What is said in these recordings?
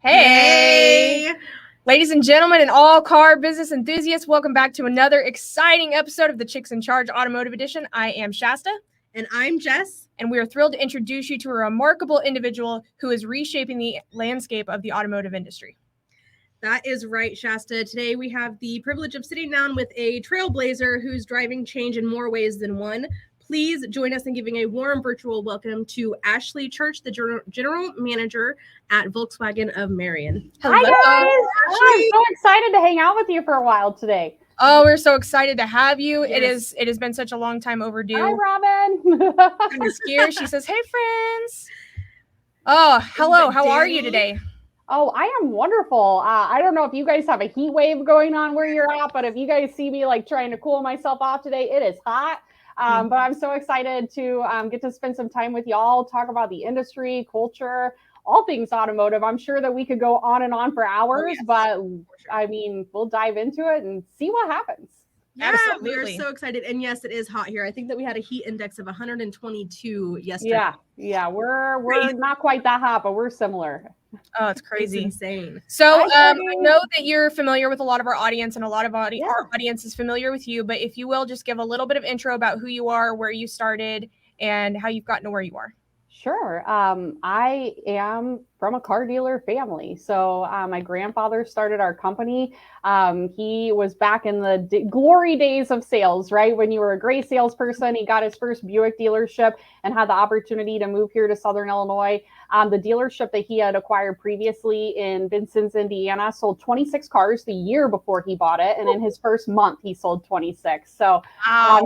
Hey! Ladies and gentlemen and all car business enthusiasts, welcome back to another exciting episode of the Chicks in Charge Automotive Edition. I am Shasta. And I'm Jess. And we are thrilled to introduce you to a remarkable individual who is reshaping the landscape of the automotive industry. That is right, Shasta. Today we have the privilege of sitting down with a trailblazer who's driving change in more ways than one. Please join us in giving a warm virtual welcome to Ashlee Church, the General Manager at Volkswagen of Marion. Hello. Hi, guys. I'm so excited to hang out with you for a while today. Oh, we're so excited to have you. Yes. It has been such a long time overdue. Hi, Robin. Miss Gear, she says, hey, friends. Oh, hello. How are you today? Oh, I am wonderful. I don't know if you guys have a heat wave going on where you're at, but if you guys see me like trying to cool myself off today, it is hot. But I'm so excited to get to spend some time with y'all, talk about the industry, culture, all things automotive. I'm sure that we could go on and on for hours, but I mean, we'll dive into it and see what happens. Yeah, Absolutely. we're so excited. And yes, it is hot here. I think that we had a heat index of 122 yesterday. Yeah, we're not quite that hot, but we're similar. Oh, it's crazy. It's insane. So I know that you're familiar with a lot of our audience, and a lot of our audience is familiar with you, but if you will, just give a little bit of intro about who you are, where you started, and how you've gotten to where you are. Sure. I am from a car dealer family. So my grandfather started our company. He was back in the glory days of sales, right? When you were a great salesperson, he got his first Buick dealership and had the opportunity to move here to Southern Illinois. The dealership that he had acquired previously in Vincennes, Indiana, sold 26 cars the year before he bought it. And in his first month, he sold 26. So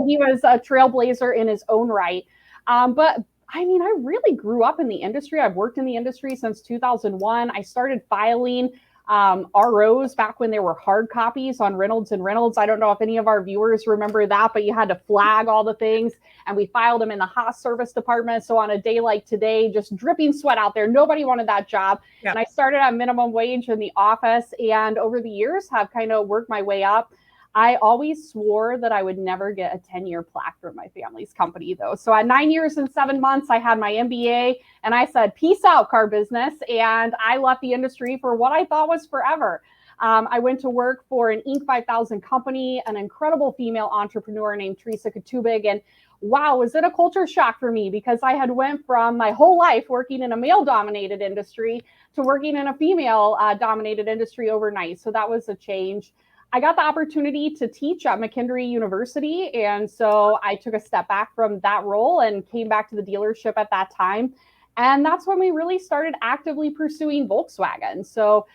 he was a trailblazer in his own right. But I mean, I really grew up in the industry. I've worked in the industry since 2001. I started filing ROs back when there were hard copies on Reynolds and Reynolds. I don't know if any of our viewers remember that, but you had to flag all the things, and we filed them in the Haas service department. So on a day like today, just dripping sweat out there, nobody wanted that job. Yep. And I started at minimum wage in the office, and over the years have kind of worked my way up. I always swore that I would never get a 10-year plaque from my family's company, though. So at 9 years and 7 months, I had my MBA, and I said, peace out, car business. And I left the industry for what I thought was forever. I went to work for an Inc. 5000 company, an incredible female entrepreneur named Teresa Katubig. And wow, was it a culture shock for me, because I had went from my whole life working in a male-dominated industry to working in a female-dominated industry overnight. So that was a change. I got the opportunity to teach at McKendree University. And so I took a step back from that role and came back to the dealership at that time. And that's when we really started actively pursuing Volkswagen. So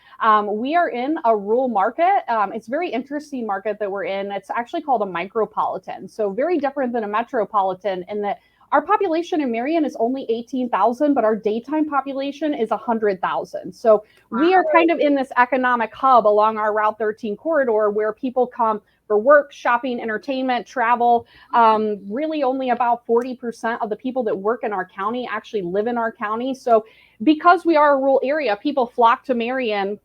we are in a rural market. It's a very interesting market that we're in. It's actually called a micropolitan. So very different than a metropolitan in that our population in Marion is only 18,000, but our daytime population is 100,000. So we are kind of in this economic hub along our Route 13 corridor where people come for work, shopping, entertainment, travel. Really only about 40% of the people that work in our county actually live in our county. So because we are a rural area, people flock to Marion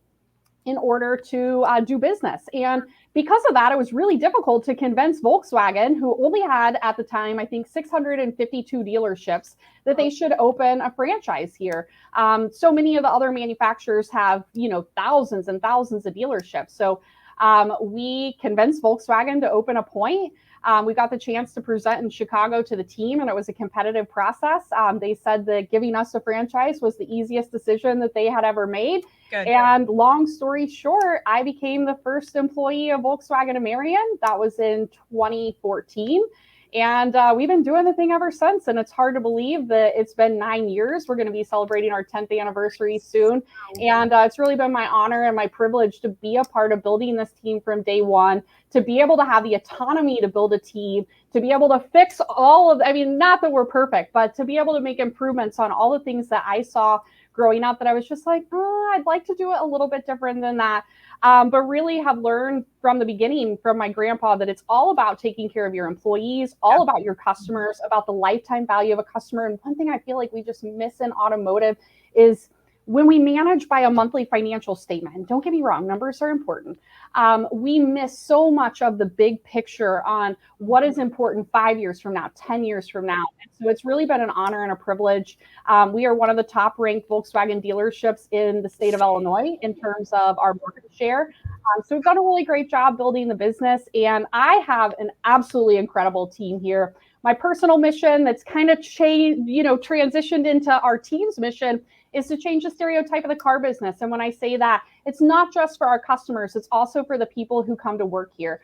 in order to do business. And because of that, it was really difficult to convince Volkswagen, who only had at the time, I think 652 dealerships, that they should open a franchise here. So many of the other manufacturers have, thousands and thousands of dealerships. So we convinced Volkswagen to open a point. We got the chance to present in Chicago to the team, and it was a competitive process. They said that giving us a franchise was the easiest decision that they had ever made. Good. And long story short, I became the first employee of Volkswagen of Marion. That was in 2014. And we've been doing the thing ever since. And it's hard to believe that it's been 9 years. We're going to be celebrating our 10th anniversary soon. And it's really been my honor and my privilege to be a part of building this team from day one, to be able to have the autonomy to build a team, to be able to fix not that we're perfect, but to be able to make improvements on all the things that I saw growing up that I was just like, I'd like to do it a little bit different than that. But really have learned from the beginning from my grandpa that it's all about taking care of your employees, all about your customers, about the lifetime value of a customer. And one thing I feel like we just miss in automotive is when we manage by a monthly financial statement, and don't get me wrong, numbers are important. We miss so much of the big picture on what is important 5 years from now, 10 years from now. And so it's really been an honor and a privilege. We are one of the top ranked Volkswagen dealerships in the state of Illinois in terms of our market share. So we've done a really great job building the business, and I have an absolutely incredible team here. My personal mission that's kind of transitioned into our team's mission is to change the stereotype of the car business. And when I say that, it's not just for our customers, it's also for the people who come to work here.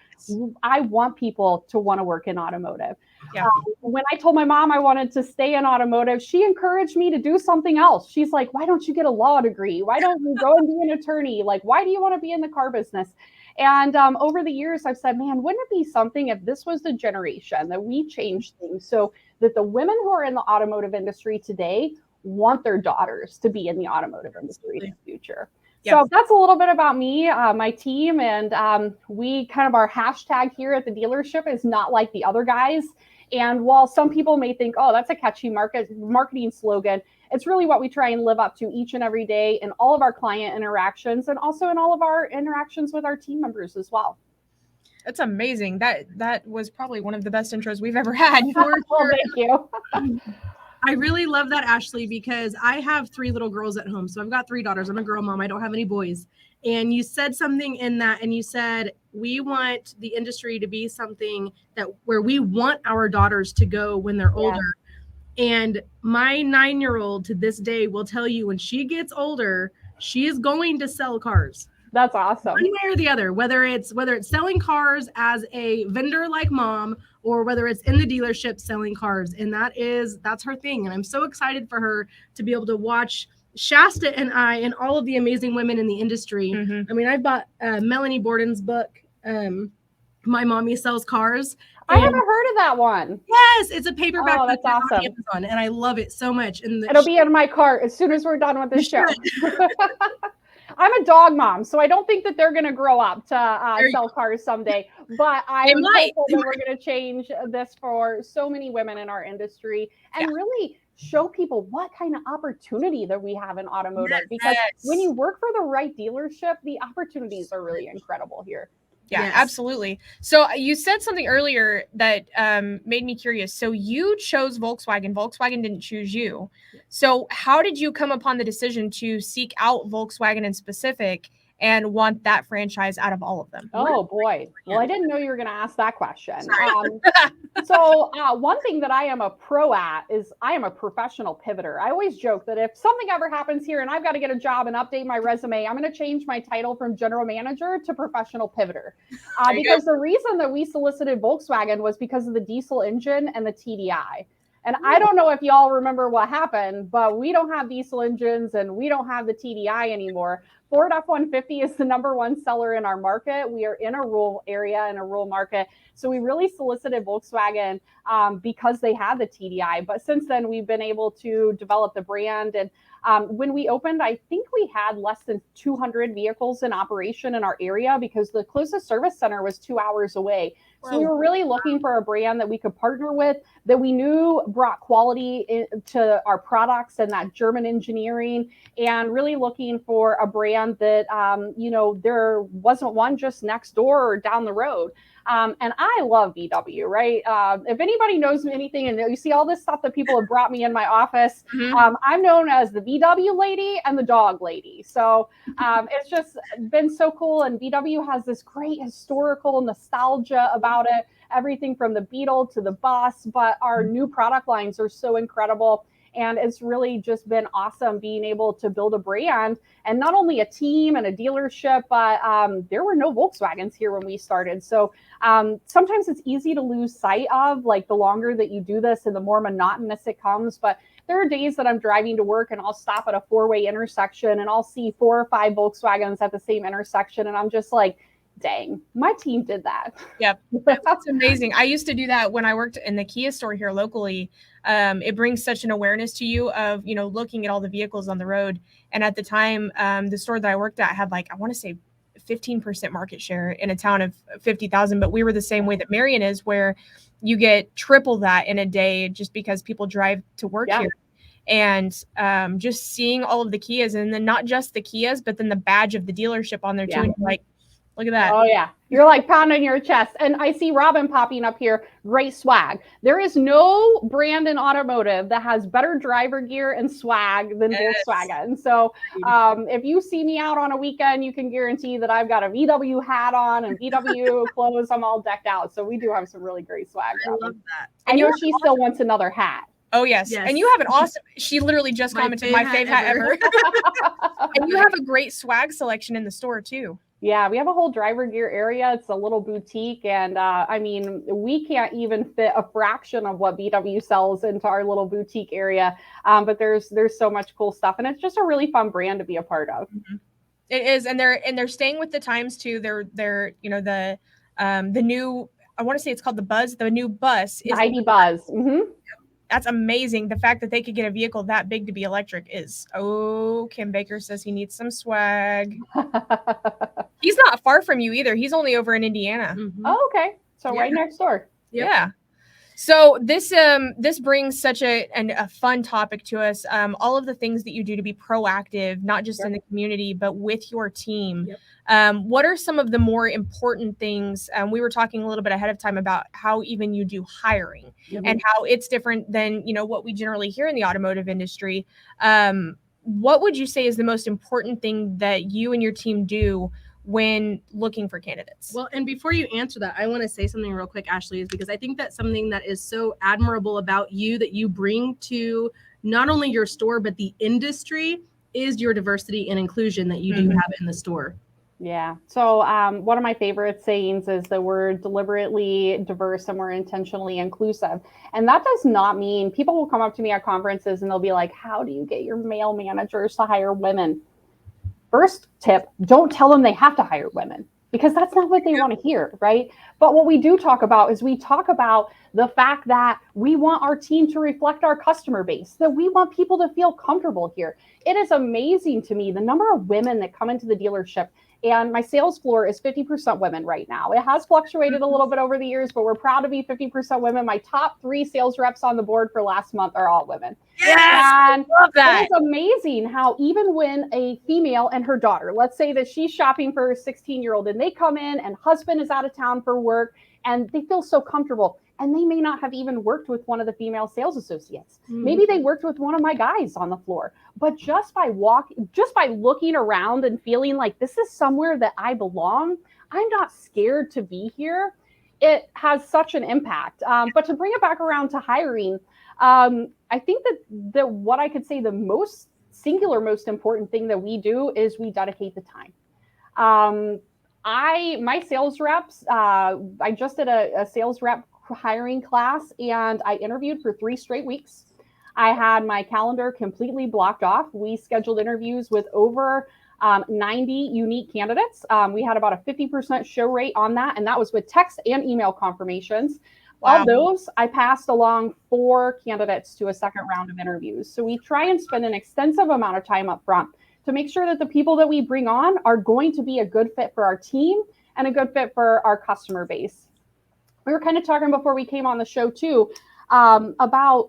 I want people to want to work in automotive. Yeah. When I told my mom I wanted to stay in automotive, she encouraged me to do something else. She's like, why don't you get a law degree? Why don't you go and be an attorney? Like, why do you want to be in the car business? And over the years, I've said, man, wouldn't it be something if this was the generation that we changed things so that the women who are in the automotive industry today want their daughters to be in the automotive industry in the future. Yep. So that's a little bit about me, my team, and we kind of our hashtag here at the dealership is not like the other guys. And while some people may think, oh, that's a catchy marketing slogan, it's really what we try and live up to each and every day in all of our client interactions and also in all of our interactions with our team members as well. That's amazing. That was probably one of the best intros we've ever had. Well, thank you. I really love that, Ashlee, because I have 3 little girls at home. So I've got 3 daughters. I'm a girl mom. I don't have any boys. And you said something in that, and you said, we want the industry to be something that where we want our daughters to go when they're older. And my 9-year-old to this day will tell you when she gets older, she is going to sell cars. That's awesome. One way or the other, whether it's selling cars as a vendor like mom, or whether it's in the dealership selling cars. And that's her thing. And I'm so excited for her to be able to watch Shasta and I and all of the amazing women in the industry. Mm-hmm. I mean, I bought Melanie Borden's book, My Mommy Sells Cars. I haven't heard of that one. Yes, it's a paperback book that's awesome. on Amazon, and I love it so much. And it'll be in my car as soon as we're done with this show. I'm a dog mom, so I don't think that they're going to grow up to sell cars someday. But I'm hopeful that we're going to change this for so many women in our industry and really show people what kind of opportunity that we have in automotive. Because when you work for the right dealership, the opportunities are really incredible here. Yeah, absolutely. So you said something earlier that made me curious. So you chose Volkswagen. Volkswagen didn't choose you. So how did you come upon the decision to seek out Volkswagen in specific and want that franchise out of all of them? Oh, boy. Well, I didn't know you were going to ask that question. So one thing that I am a pro at is I am a professional pivoter. I always joke that if something ever happens here and I've got to get a job and update my resume, I'm going to change my title from general manager to professional pivoter. Because the reason that we solicited Volkswagen was because of the diesel engine and the TDI. And I don't know if y'all remember what happened, but we don't have diesel engines and we don't have the TDI anymore. Ford F-150 is the #1 seller in our market. We are in a rural area, in a rural market. So we really solicited Volkswagen because they had the TDI. But since then, we've been able to develop the brand. And when we opened, I think we had less than 200 vehicles in operation in our area because the closest service center was 2 hours away. So we were really looking for a brand that we could partner with, that we knew brought quality to our products and that German engineering, and really looking for a brand that, there wasn't one just next door or down the road. And I love VW, right? If anybody knows me anything, and you see all this stuff that people have brought me in my office, I'm known as the VW lady and the dog lady. So it's just been so cool. And VW has this great historical nostalgia about it, everything from the Beetle to the Bus, but our new product lines are so incredible. And it's really just been awesome being able to build a brand and not only a team and a dealership, but there were no Volkswagens here when we started. So sometimes it's easy to lose sight of, like, the longer that you do this and the more monotonous it comes. But there are days that I'm driving to work and I'll stop at a 4-way intersection and I'll see 4 or 5 Volkswagens at the same intersection. And I'm just like, dang, my team did that. Yep. That's amazing. I used to do that when I worked in the Kia store here locally. It brings such an awareness to you of, looking at all the vehicles on the road. And at the time, the store that I worked at had, I want to say 15% market share in a town of 50,000. But we were the same way that Marion is, where you get triple that in a day just because people drive to work here. and just seeing all of the Kias, and then not just the Kias, but then the badge of the dealership on there too. And you're like, look at that. Oh yeah. You're like pounding your chest. And I see Robin popping up here. Great swag. There is no brand in automotive that has better driver gear and swag than Volkswagen. So if you see me out on a weekend, you can guarantee that I've got a VW hat on and VW clothes. I'm all decked out. So we do have some really great swag. I love that. I know she still wants another hat. Oh, yes. And you have an awesome, she literally just commented, my fave hat ever. And you have a great swag selection in the store too. Yeah, we have a whole driver gear area. It's a little boutique. And I mean, we can't even fit a fraction of what VW sells into our little boutique area. But there's so much cool stuff. And it's just a really fun brand to be a part of. Mm-hmm. It is. And they're staying with the times too. They're you know, the new, I want to say it's called the Buzz. The new bus is the ID Buzz. Mm-hmm. That's amazing. The fact that they could get a vehicle that big to be electric is, Kim Baker says he needs some swag. He's not far from you either. He's only over in Indiana. Mm-hmm. Oh, okay. So right next door. Yep. Yeah. So this brings such a fun topic to us. All of the things that you do to be proactive, not just in the community, but with your team. Yep. What are some of the more important things? We were talking a little bit ahead of time about how even you do hiring and how it's different than, what we generally hear in the automotive industry. What would you say is the most important thing that you and your team do when looking for candidates? Well, and before you answer that, I want to say something real quick, Ashlee, is because I think that's something that is so admirable about you that you bring to not only your store, but the industry is your diversity and inclusion that you do have in the store. Yeah. So one of my favorite sayings is that we're deliberately diverse and we're intentionally inclusive. And that does not mean people will come up to me at conferences and they'll be like, how do you get your male managers to hire women? First tip, don't tell them they have to hire women because that's not what they want to hear, right? But what we do talk about is we talk about the fact that we want our team to reflect our customer base, that we want people to feel comfortable here. It is amazing to me the number of women that come into the dealership. And my sales floor is 50% women right now. It has fluctuated a little bit over the years, but we're proud to be 50% women. My top 3 sales reps on the board for last month are all women. Yes, and I love that. It's amazing how even when a female and her daughter, let's say that she's shopping for her 16-year-old and they come in and husband is out of town for work and they feel so comfortable. And they may not have even worked with one of the female sales associates. Maybe they worked with one of my guys on the floor. But just by looking around and feeling like this is somewhere that I belong, I'm not scared to be here. It has such an impact. But to bring it back around to hiring, I think that what I could say the most important thing that we do is we dedicate the time. My sales reps, I just did a sales rep hiring class and I interviewed for 3 straight weeks. I had my calendar completely blocked off. We scheduled interviews with over 90 unique candidates. We had about a 50% show rate on that, and that was with text and email confirmations. Wow. Of those, I passed along 4 candidates to a second round of interviews. So we try and spend an extensive amount of time up front to make sure that the people that we bring on are going to be a good fit for our team and a good fit for our customer base. We were kind of talking before we came on the show too, about,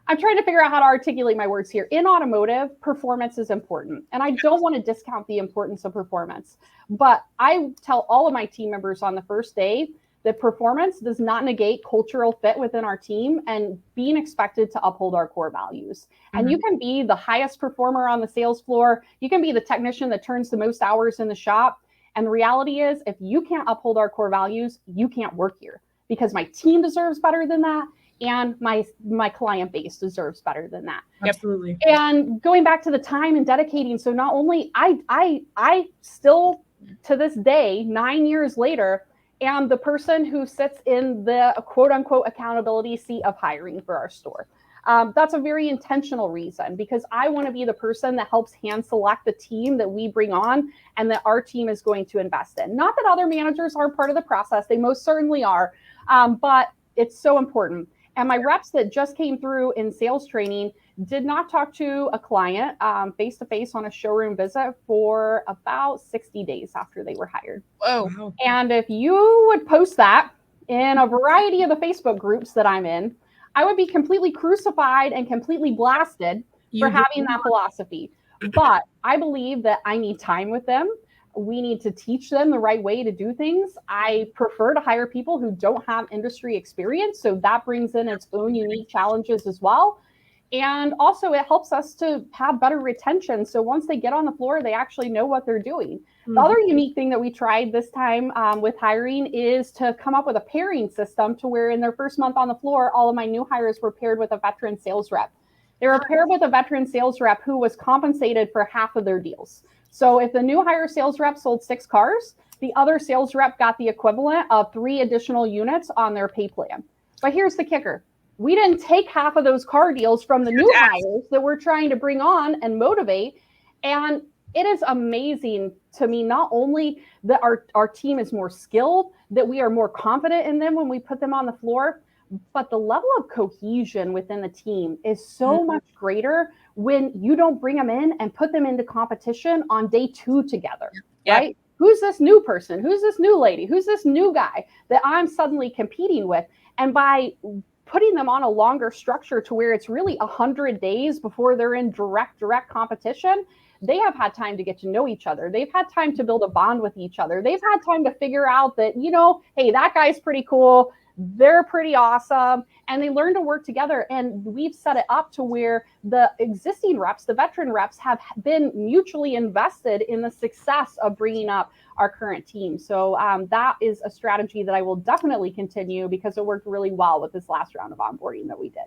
I'm trying to figure out how to articulate my words here. In automotive, performance is important. And I don't want to discount the importance of performance. But I tell all of my team members on the first day that performance does not negate cultural fit within our team and being expected to uphold our core values. And you can be the highest performer on the sales floor. You can be the technician that turns the most hours in the shop. And the reality is, if you can't uphold our core values, you can't work here because my team deserves better than that. And my client base deserves better than that. Absolutely. And going back to the time and dedicating. So not only I still to this day, 9 years later, am the person who sits in the quote unquote accountability seat of hiring for our store. That's a very intentional reason because I want to be the person that helps hand select the team that we bring on and that our team is going to invest in. Not that other managers aren't part of the process. They most certainly are. But it's so important. And my reps that just came through in sales training did not talk to a client face-to-face on a showroom visit for about 60 days after they were hired. Whoa. And if you would post that in a variety of the Facebook groups that I'm in, I would be completely crucified and completely blasted for having that philosophy. But I believe that I need time with them. We need to teach them the right way to do things. I prefer to hire people who don't have industry experience. So that brings in its own unique challenges as well. And also it helps us to have better retention. So once they get on the floor, they actually know what they're doing. Mm-hmm. The other unique thing that we tried this time with hiring is to come up with a pairing system to where in their first month on the floor, all of my new hires were paired with a veteran sales rep. They were paired with a veteran sales rep who was compensated for half of their deals. So if the new hire sales rep sold 6 cars, the other sales rep got the equivalent of 3 additional units on their pay plan. But here's the kicker. We didn't take half of those car deals from the new hires that we're trying to bring on and motivate. And it is amazing to me, not only that our team is more skilled, that we are more confident in them when we put them on the floor, but the level of cohesion within the team is so much greater when you don't bring them in and put them into competition on day 2 together, right? Who's this new person? Who's this new lady? Who's this new guy that I'm suddenly competing with? And by putting them on a longer structure to where it's really 100 days before they're in direct competition, they have had time to get to know each other. They've had time to build a bond with each other. They've had time to figure out that, hey, that guy's pretty cool. They're pretty awesome. And they learn to work together. And we've set it up to where the existing reps, the veteran reps, have been mutually invested in the success of bringing up our current team. So that is a strategy that I will definitely continue because it worked really well with this last round of onboarding that we did.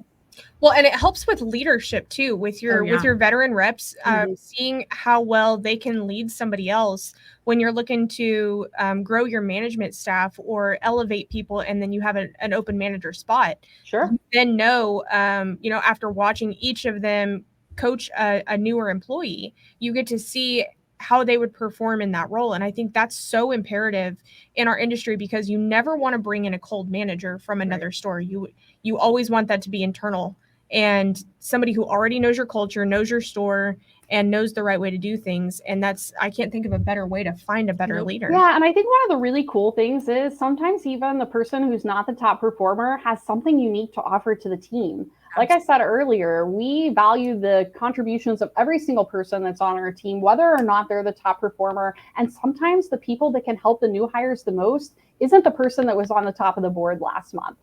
Well, and it helps with leadership too, with your veteran reps, seeing how well they can lead somebody else when you're looking to grow your management staff or elevate people, and then you have an open manager spot. Sure. You then know, after watching each of them coach a newer employee, you get to see how they would perform in that role. And I think that's so imperative in our industry because you never want to bring in a cold manager from another store. You always want that to be internal and somebody who already knows your culture, knows your store, and knows the right way to do things. And I can't think of a better way to find a better leader. Yeah. And I think one of the really cool things is sometimes even the person who's not the top performer has something unique to offer to the team. Like I said earlier, we value the contributions of every single person that's on our team, whether or not they're the top performer. And sometimes the people that can help the new hires the most isn't the person that was on the top of the board last month.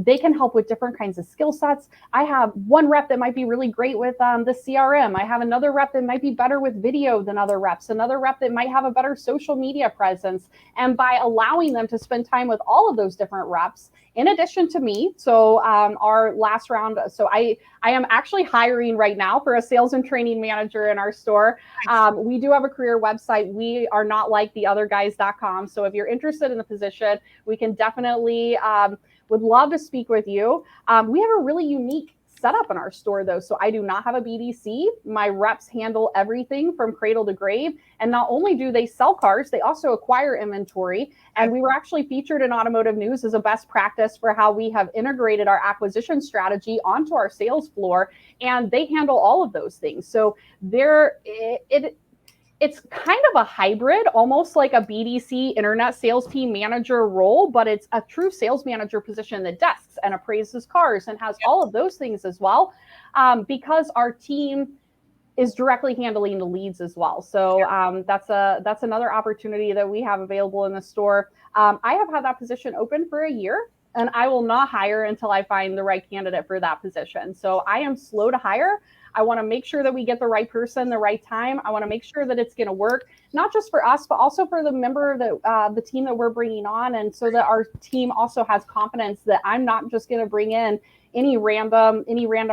They can help with different kinds of skill sets. I have one rep that might be really great with the CRM. I have another rep that might be better with video than other reps, another rep that might have a better social media presence. And by allowing them to spend time with all of those different reps, in addition to me, so our last round, so I am actually hiring right now for a sales and training manager in our store. We do have a career website. We are not like the other guys.com. So if you're interested in the position, we can definitely would love to speak with you. We have a really unique setup in our store though. So I do not have a BDC. My reps handle everything from cradle to grave. And not only do they sell cars, they also acquire inventory. And we were actually featured in Automotive News as a best practice for how we have integrated our acquisition strategy onto our sales floor. And they handle all of those things. So it's kind of a hybrid, almost like a BDC internet sales team manager role, but it's a true sales manager position that desks and appraises cars and has all of those things as well, because our team is directly handling the leads as well. So that's another opportunity that we have available in the store. I have had that position open for a year, and I will not hire until I find the right candidate for that position. So I am slow to hire. I want to make sure that we get the right person, the right time. I want to make sure that it's going to work, not just for us, but also for the member that the team that we're bringing on. And so that our team also has confidence that I'm not just going to bring in any random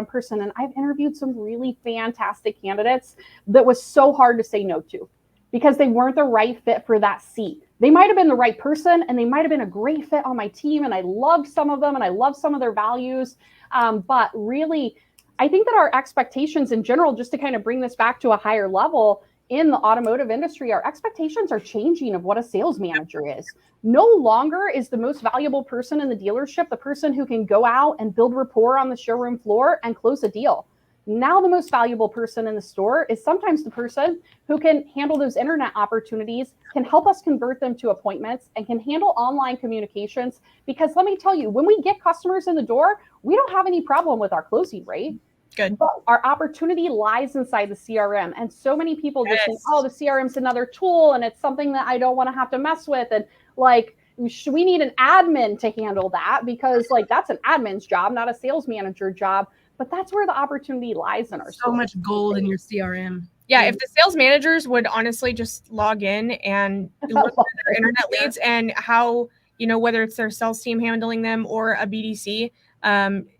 person. And I've interviewed some really fantastic candidates that was so hard to say no to because they weren't the right fit for that seat. They might have been the right person and they might have been a great fit on my team. And I loved some of them and I loved some of their values. But really, I think that our expectations in general, just to kind of bring this back to a higher level in the automotive industry, our expectations are changing of what a sales manager is. No longer is the most valuable person in the dealership the person who can go out and build rapport on the showroom floor and close a deal. Now the most valuable person in the store is sometimes the person who can handle those internet opportunities, can help us convert them to appointments, and can handle online communications. Because let me tell you, when we get customers in the door, we don't have any problem with our closing rate. Good. But our opportunity lies inside the CRM. And so many people just think, oh, the CRM is another tool and it's something that I don't want to have to mess with. And like, we need an admin to handle that, because like that's an admin's job, not a sales manager job. But that's where the opportunity lies in our so much gold in your CRM. Yeah, if the sales managers would honestly just log in and look at their internet leads and how, whether it's their sales team handling them or a BDC,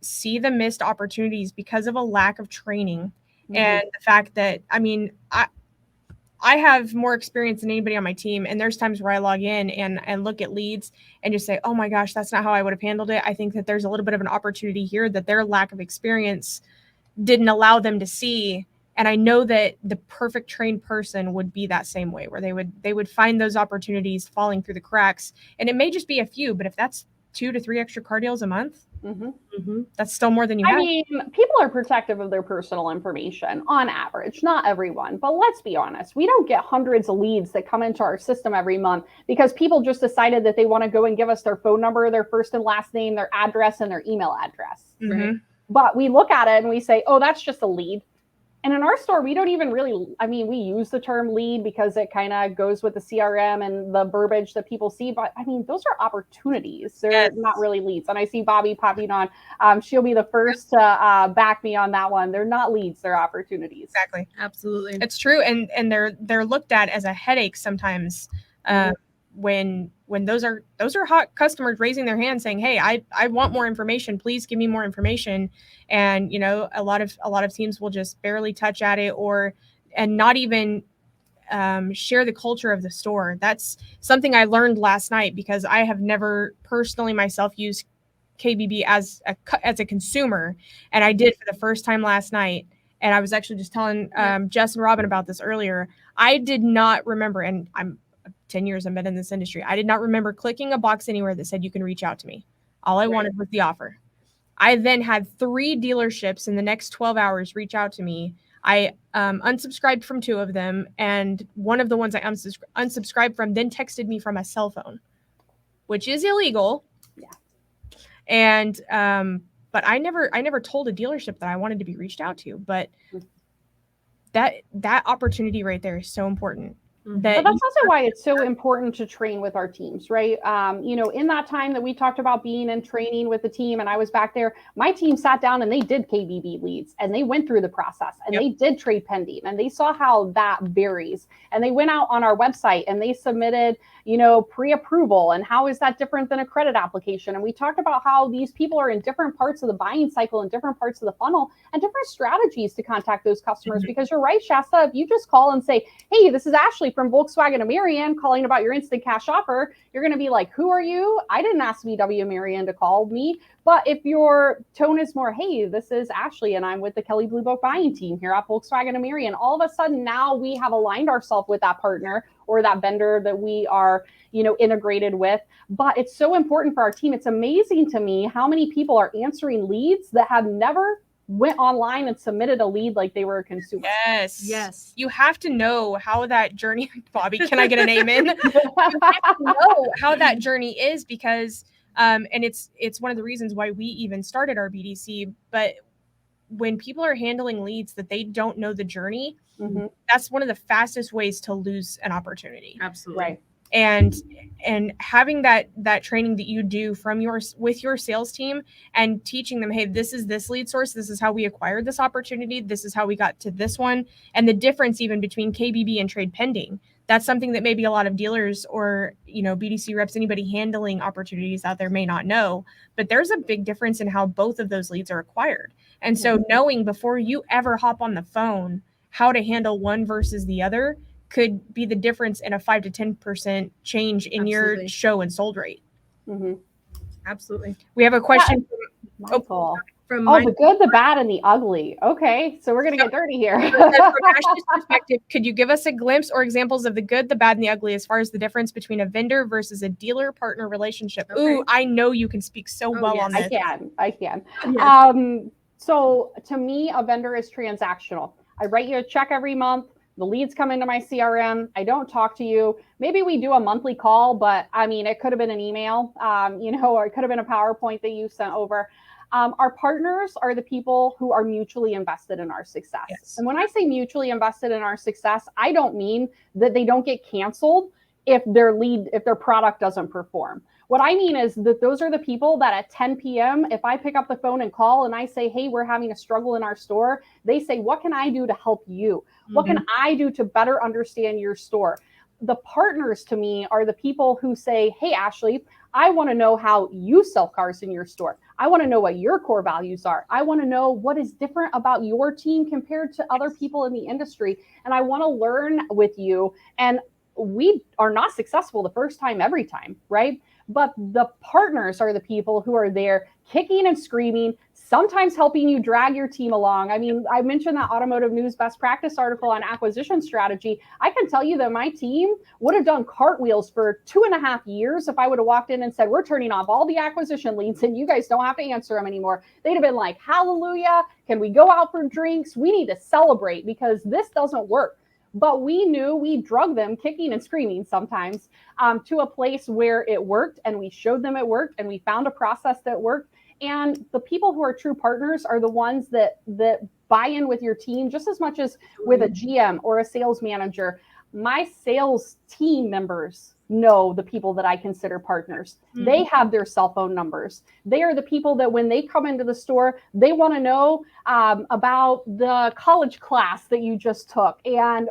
see the missed opportunities because of a lack of training. And the fact that, I have more experience than anybody on my team, and there's times where I log in and look at leads and just say, oh my gosh, that's not how I would have handled it. I think that there's a little bit of an opportunity here that their lack of experience didn't allow them to see. And I know that the perfect trained person would be that same way, where they would find those opportunities falling through the cracks. And it may just be a few, but if that's 2 to 3 extra car deals a month, that's still more than you have. I mean, people are protective of their personal information on average, not everyone, but let's be honest. We don't get hundreds of leads that come into our system every month because people just decided that they want to go and give us their phone number, their first and last name, their address, and their email address. Right? But we look at it and we say, oh, that's just a lead. And in our store, we don't even really, we use the term lead because it kind of goes with the CRM and the verbiage that people see. But those are opportunities. They're not really leads. And I see Bobby popping on. She'll be the first to back me on that one. They're not leads. They're opportunities. Exactly. Absolutely. It's true. And they're looked at as a headache sometimes when those are hot customers raising their hand saying, hey, I want more information. Please give me more information. And, a lot of teams will just barely touch at it and not even share the culture of the store. That's something I learned last night, because I have never personally myself used KBB as a consumer. And I did for the first time last night. And I was actually just telling Jess and Robin about this earlier. I did not remember, and I'm 10 years I've been in this industry, I did not remember clicking a box anywhere that said you can reach out to me. All I wanted was the offer. I then had 3 dealerships in the next 12 hours reach out to me. I unsubscribed from 2 of them, and one of the ones I unsubscribed from then texted me from a cell phone, which is illegal. Yeah. And but I never told a dealership that I wanted to be reached out to. But that opportunity right there is so important. But that's also why it's so important to train with our teams, right? In that time that we talked about being in training with the team and I was back there, my team sat down and they did KBB leads and they went through the process and they did trade pending and they saw how that varies. And they went out on our website and they submitted, pre-approval, and how is that different than a credit application? And we talked about how these people are in different parts of the buying cycle and different parts of the funnel and different strategies to contact those customers. Because you're right, Shasta, if you just call and say, hey, this is Ashlee from Volkswagen of Marion calling about your instant cash offer, you're going to be like, who are you? I didn't ask VW of Marion to call me. But if your tone is more, hey, this is Ashlee and I'm with the Kelley Blue Book buying team here at Volkswagen of Marion, all of a sudden now we have aligned ourselves with that partner or that vendor that we are, integrated with. But it's so important for our team. It's amazing to me how many people are answering leads that have never went online and submitted a lead like they were a consumer. Yes. You have to know how that journey, Bobby, can I get an amen? You have to know how that journey is, because and it's one of the reasons why we even started our BDC. But when people are handling leads that they don't know the journey, that's one of the fastest ways to lose an opportunity. Absolutely. Right. And having that training that you do with your sales team and teaching them, hey, this is this lead source, this is how we acquired this opportunity, this is how we got to this one, and the difference even between KBB and trade pending. That's something that maybe a lot of dealers or BDC reps, anybody handling opportunities out there may not know, but there's a big difference in how both of those leads are acquired. And so knowing before you ever hop on the phone how to handle one versus the other could be the difference in a 5 to 10% change in your show and sold rate. Absolutely. We have a question from the good, the bad, and the ugly. Okay, so we're going to get dirty here. From Ashlee's perspective, could you give us a glimpse or examples of the good, the bad, and the ugly as far as the difference between a vendor versus a dealer-partner relationship? Okay. Ooh, I know you can speak so well on this. I can. Yes. So to me, a vendor is transactional. I write you a check every month. The leads come into my CRM. I don't talk to you. Maybe we do a monthly call, but I mean, it could have been an email, or it could have been a PowerPoint that you sent over. Our partners are the people who are mutually invested in our success. Yes. And when I say mutually invested in our success, I don't mean that they don't get canceled if their product doesn't perform. What I mean is that those are the people that at 10 p.m., if I pick up the phone and call and I say, hey, we're having a struggle in our store, they say, what can I do to help you? What can I do to better understand your store? The partners to me are the people who say, hey, Ashlee, I want to know how you sell cars in your store. I want to know what your core values are. I want to know what is different about your team compared to other people in the industry. And I want to learn with you. And we are not successful the first time, every time, right? But the partners are the people who are there kicking and screaming, sometimes helping you drag your team along. I mean, I mentioned that Automotive News best practice article on acquisition strategy. I can tell you that my team would have done cartwheels for 2.5 years if I would have walked in and said, we're turning off all the acquisition leads and you guys don't have to answer them anymore. They'd have been like, hallelujah, can we go out for drinks? We need to celebrate because this doesn't work. But we knew we drug them kicking and screaming sometimes to a place where it worked, and we showed them it worked, and we found a process that worked. And the people who are true partners are the ones that buy in with your team just as much as with a GM or a sales manager. My sales team members know the people that I consider partners. They have their cell phone numbers. They are the people that when they come into the store, they want to know about the college class that you just took and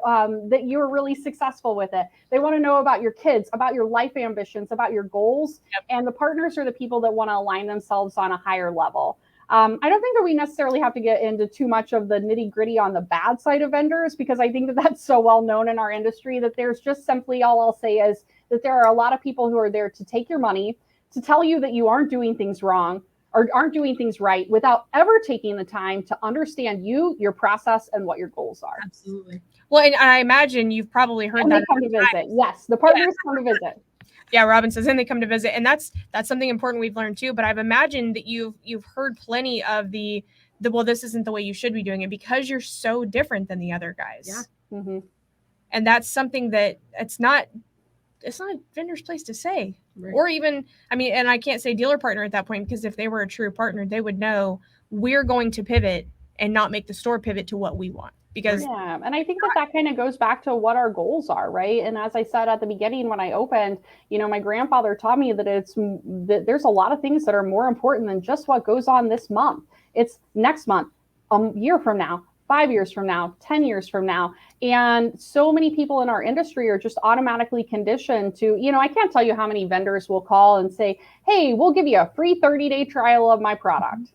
that you were really successful with it. They want to know about your kids, about your life ambitions, about your goals. Yep. And the partners are the people that want to align themselves on a higher level. I don't think that we necessarily have to get into too much of the nitty gritty on the bad side of vendors, because I think that that's so well known in our industry that there's just simply, all I'll say is that there are a lot of people who are there to take your money, to tell you that you aren't doing things wrong or aren't doing things right without ever taking the time to understand you, your process, and what your goals are. Absolutely. Well, and I imagine you've probably heard and that. They come to visit. Yes, the partners come to visit. Yeah, Robin says, and they come to visit, and that's something important we've learned too. But I've imagined that you've heard plenty of the well, this isn't the way you should be doing it because you're so different than the other guys. Yeah. Mm-hmm. And that's something that it's not a vendor's place to say, right. Or even, I mean, and I can't say dealer partner at that point, because if they were a true partner, they would know we're going to pivot and not make the store pivot to what we want. Because yeah, and I think that kind of goes back to what our goals are, right? And as I said at the beginning when I opened, my grandfather taught me that there's a lot of things that are more important than just what goes on this month. It's next month, a year from now, 5 years from now, 10 years from now. And so many people in our industry are just automatically conditioned to, I can't tell you how many vendors will call and say, hey, we'll give you a free 30-day trial of my product.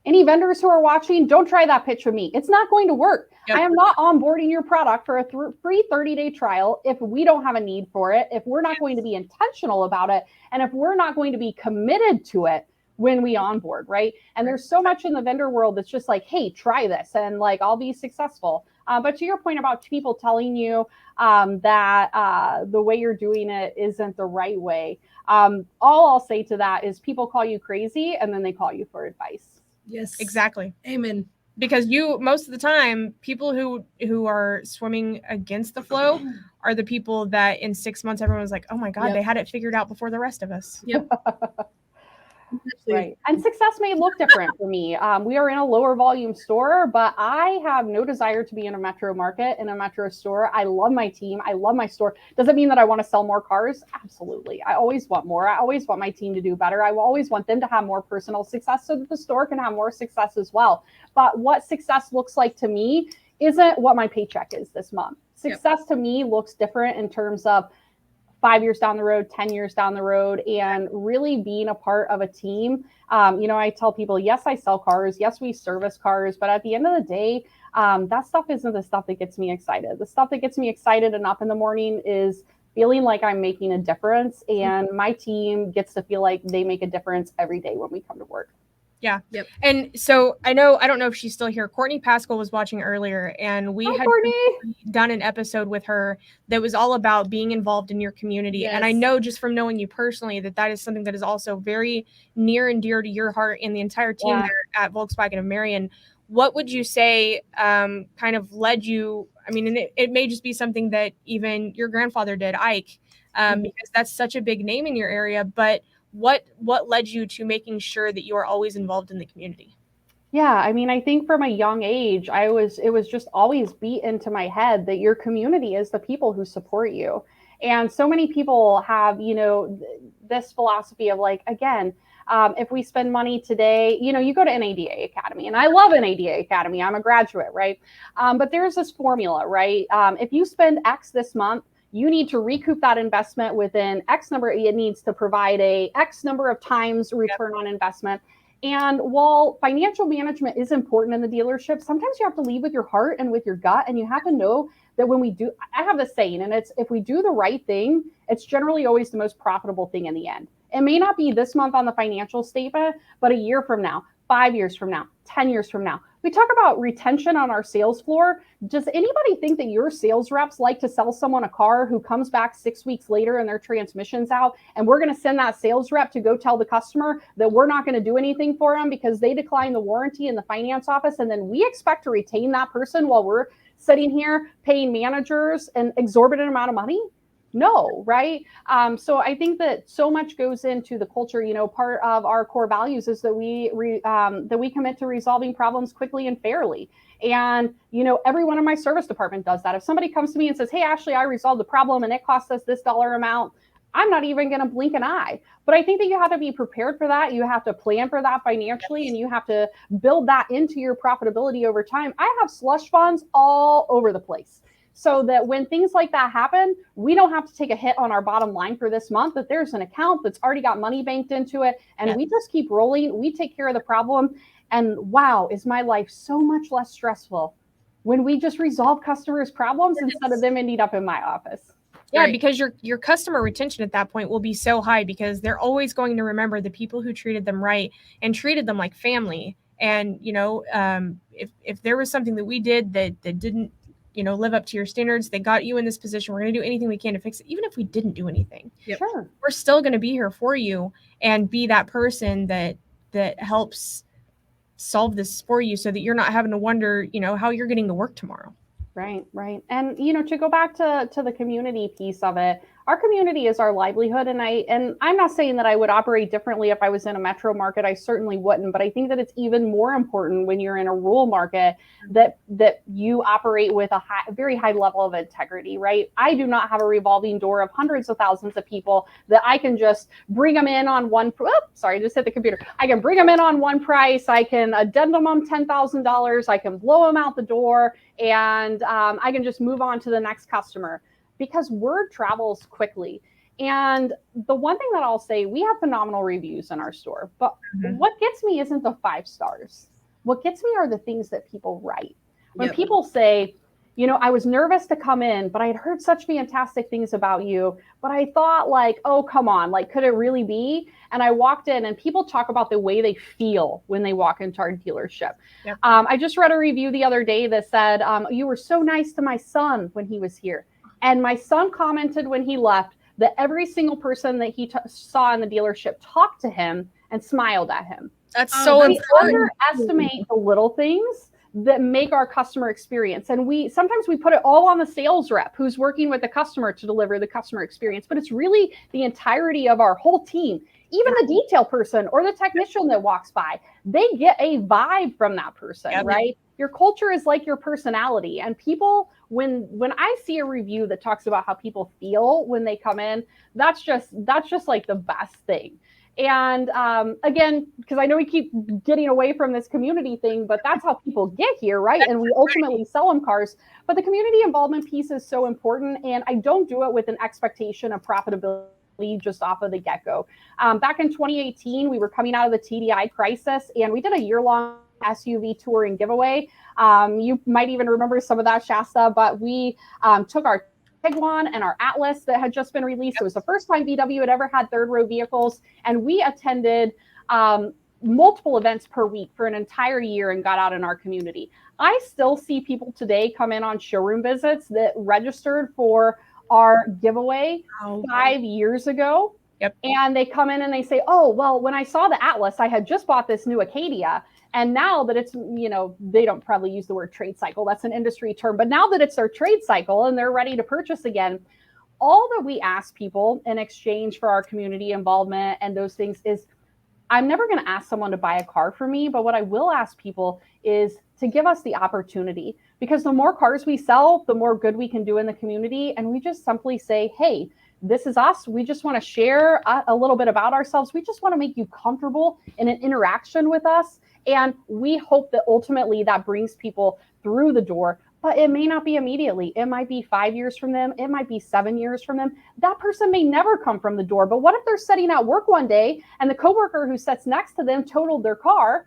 Any vendors who are watching, don't try that pitch with me. It's not going to work. Yep. I am not onboarding your product for a free 30-day trial if we don't have a need for it, if we're not going to be intentional about it, and if we're not going to be committed to it when we onboard, right? And there's so much in the vendor world that's just like, hey, try this, and like, I'll be successful. But to your point about people telling you that the way you're doing it isn't the right way, all I'll say to that is people call you crazy, and then they call you for advice. Yes, exactly. Amen. Because most of the time, people who are swimming against the flow are the people that in 6 months, everyone's like, oh my God, They had it figured out before the rest of us. Yep. Right. And success may look different for me. We are in a lower volume store, but I have no desire to be in a metro market, in a metro store. I love my team. I love my store. Does it mean that I want to sell more cars? Absolutely. I always want more. I always want my team to do better. I always want them to have more personal success so that the store can have more success as well. But what success looks like to me isn't what my paycheck is this month. Success to me looks different in terms of 5 years down the road, 10 years down the road, and really being a part of a team. I tell people, yes, I sell cars. Yes, we service cars. But at the end of the day, that stuff isn't the stuff that gets me excited. The stuff that gets me excited and up in the morning is feeling like I'm making a difference. And my team gets to feel like they make a difference every day when we come to work. Yeah. Yep. And so I don't know if she's still here. Courtney Pascal was watching earlier, and we Hi, had Courtney. done an episode with her that was all about being involved in your community. Yes. And I know just from knowing you personally that is something that is also very near and dear to your heart and the entire team there at Volkswagen of Marion. What would you say kind of led you? I mean, and it may just be something that even your grandfather did, Ike, because that's such a big name in your area, but what led you to making sure that you are always involved in the community? Yeah, I mean, I think from a young age, it was just always beat into my head that your community is the people who support you. And so many people have, this philosophy of like, again, if we spend money today, you go to NADA Academy, and I love NADA Academy. I'm a graduate, right? But there's this formula, right? If you spend X this month, you need to recoup that investment within X number. It needs to provide a X number of times return on investment. And while financial management is important in the dealership, sometimes you have to lead with your heart and with your gut. And you have to know that when we do, I have this saying, and it's if we do the right thing, it's generally always the most profitable thing in the end. It may not be this month on the financial statement, but a year from now, 5 years from now, 10 years from now. We talk about retention on our sales floor. Does anybody think that your sales reps like to sell someone a car who comes back 6 weeks later and their transmission's out, and we're going to send that sales rep to go tell the customer that we're not going to do anything for them because they declined the warranty in the finance office, and then we expect to retain that person while we're sitting here paying managers an exorbitant amount of money? No, right? So I think that so much goes into the culture. Part of our core values is that we commit to resolving problems quickly and fairly. And everyone in my service department does that. If somebody comes to me and says, "Hey, Ashley, I resolved the problem and it cost us this dollar amount," I'm not even going to blink an eye. But I think that you have to be prepared for that. You have to plan for that financially, and you have to build that into your profitability over time. I have slush funds all over the place, so that when things like that happen, we don't have to take a hit on our bottom line for this month, that there's an account that's already got money banked into it, and we just keep rolling. We take care of the problem. And wow, is my life so much less stressful when we just resolve customers' problems instead of them ending up in my office. Yeah, right. Because your customer retention at that point will be so high because they're always going to remember the people who treated them right and treated them like family. And if there was something that we did that didn't live up to your standards, they got you in this position, we're going to do anything we can to fix it. Even if we didn't do anything, Sure, we're still going to be here for you and be that person that helps solve this for you, so that you're not having to wonder how you're getting to work tomorrow. Right. And to go back to the community piece of it, our community is our livelihood. And I'm not saying that I would operate differently if I was in a metro market. I certainly wouldn't. But I think that it's even more important when you're in a rural market that you operate with a very high level of integrity, right? I do not have a revolving door of hundreds of thousands of people that I can just bring them in on one. Sorry, I just hit the computer. I can bring them in on one price. I can addendum them $10,000. I can blow them out the door, and I can just move on to the next customer, because word travels quickly. And the one thing that I'll say, we have phenomenal reviews in our store, but what gets me isn't the 5 stars. What gets me are the things that people write. When people say, I was nervous to come in, but I had heard such fantastic things about you, but I thought like, oh, come on, like, could it really be? And I walked in, and people talk about the way they feel when they walk into our dealership. Yep. I just read a review the other day that said, you were so nice to my son when he was here. And my son commented when he left that every single person that he saw in the dealership talked to him and smiled at him. That's so important. We underestimate the little things that make our customer experience. And sometimes we put it all on the sales rep who's working with the customer to deliver the customer experience, but it's really the entirety of our whole team. Even the detail person or the technician that walks by, they get a vibe from that person, right? Your culture is like your personality. And people, when I see a review that talks about how people feel when they come in, that's just like the best thing. And again, because I know we keep getting away from this community thing, but that's how people get here, right? And we ultimately sell them cars. But the community involvement piece is so important. And I don't do it with an expectation of profitability just off of the get-go. Back in 2018, we were coming out of the TDI crisis, and we did a year-long SUV tour and giveaway. You might even remember some of that, Shasta, but we took our Tiguan and our Atlas that had just been released. It was the first time VW had ever had third row vehicles. And we attended multiple events per week for an entire year and got out in our community. I still see people today come in on showroom visits that registered for our giveaway 5 years ago. Yep. And they come in and they say, oh, well, when I saw the Atlas, I had just bought this new Acadia. And now that it's, they don't probably use the word trade cycle. That's an industry term. But now that it's their trade cycle and they're ready to purchase again, all that we ask people in exchange for our community involvement and those things is, I'm never going to ask someone to buy a car for me. But what I will ask people is to give us the opportunity, because the more cars we sell, the more good we can do in the community. And we just simply say, hey, this is us. We just want to share a little bit about ourselves. We just want to make you comfortable in an interaction with us. And we hope that ultimately that brings people through the door, but it may not be immediately. It might be 5 years from them. It might be 7 years from them. That person may never come from the door. But what if they're sitting at work one day and the coworker who sits next to them totaled their car?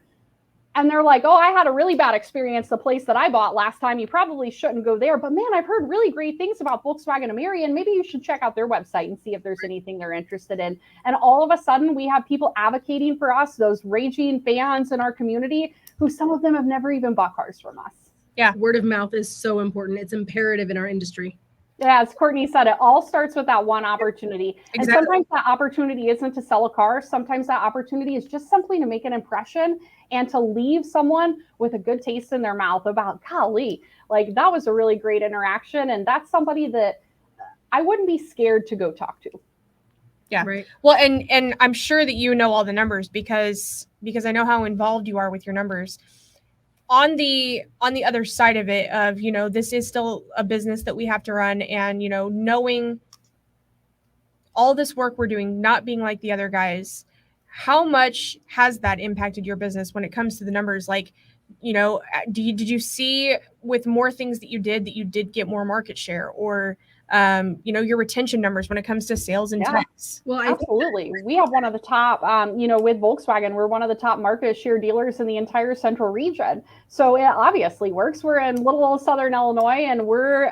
And they're like, oh, I had a really bad experience. The place that I bought last time, you probably shouldn't go there. But man, I've heard really great things about Volkswagen of Marion. Maybe you should check out their website and see if there's anything they're interested in. And all of a sudden, we have people advocating for us, those raging fans in our community, who some of them have never even bought cars from us. Yeah. Word of mouth is so important. It's imperative in our industry. Yeah, as Courtney said, it all starts with that one opportunity. Exactly. And sometimes that opportunity isn't to sell a car. Sometimes that opportunity is just simply to make an impression and to leave someone with a good taste in their mouth about, golly, like that was a really great interaction. And that's somebody that I wouldn't be scared to go talk to. Yeah. Right. Well, and I'm sure that you know all the numbers because I know how involved you are with your numbers. On the other side of it, of, this is still a business that we have to run, and, knowing all this work we're doing, not being like the other guys, how much has that impacted your business when it comes to the numbers? Like, did you see with more things that you did get more market share, or, your retention numbers when it comes to sales and techs? Well, absolutely. We have one of the top, with Volkswagen, we're one of the top market share dealers in the entire central region. So it obviously works. We're in little old Southern Illinois, and we're,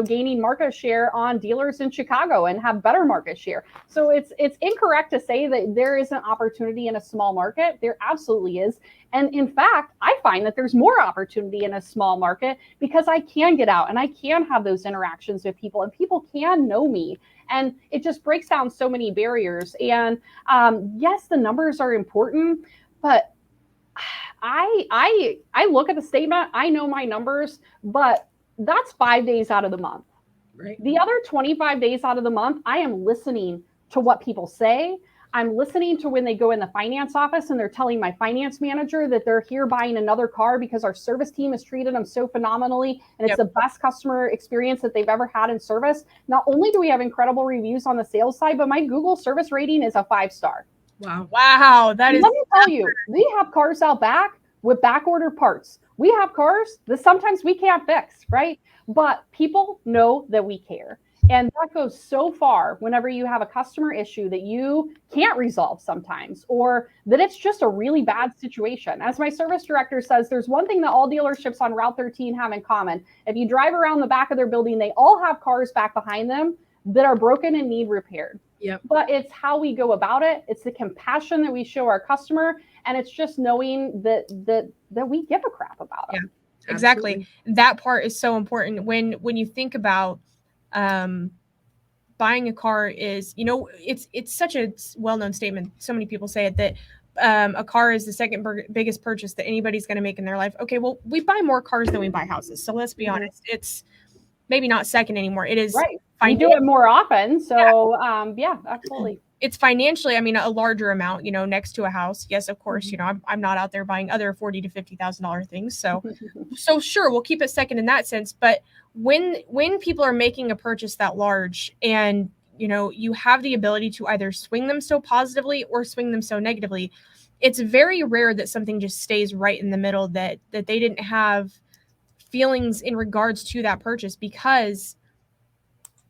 gaining market share on dealers in Chicago and have better market share. So it's incorrect to say that there is an opportunity in a small market. There absolutely is. And in fact, I find that there's more opportunity in a small market because I can get out and I can have those interactions with people, and people can know me. And it just breaks down so many barriers. And yes, the numbers are important, but I look at the statement, I know my numbers, but that's 5 days out of the month. Right. The other 25 days out of the month, I am listening to what people say. I'm listening to when they go in the finance office and they're telling my finance manager that they're here buying another car because our service team has treated them so phenomenally. And it's the best customer experience that they've ever had in service. Not only do we have incredible reviews on the sales side, but my Google service rating is a 5-star. Wow. That is. Let me tell you, we have cars out back with back order parts. We have cars that sometimes we can't fix, right? But people know that we care. And that goes so far whenever you have a customer issue that you can't resolve sometimes, or that it's just a really bad situation. As my service director says, there's one thing that all dealerships on Route 13 have in common. If you drive around the back of their building, they all have cars back behind them that are broken and need repaired. Yep. But it's how we go about it. It's the compassion that we show our customer. And it's just knowing that we give a crap about it. Yeah, exactly. Absolutely. That part is so important when you think about buying a car is, it's such a well-known statement. So many people say it, that a car is the second biggest purchase that anybody's going to make in their life. Okay, well, we buy more cars than we buy houses. So let's be honest. It's maybe not second anymore. It is. Right. We do it more often. So yeah, absolutely. It's financially, a larger amount, next to a house. Yes, of course, I'm not out there buying other $40,000 to $50,000 things. So sure, we'll keep it second in that sense. But when people are making a purchase that large, and you have the ability to either swing them so positively or swing them so negatively, it's very rare that something just stays right in the middle, that they didn't have feelings in regards to that purchase, because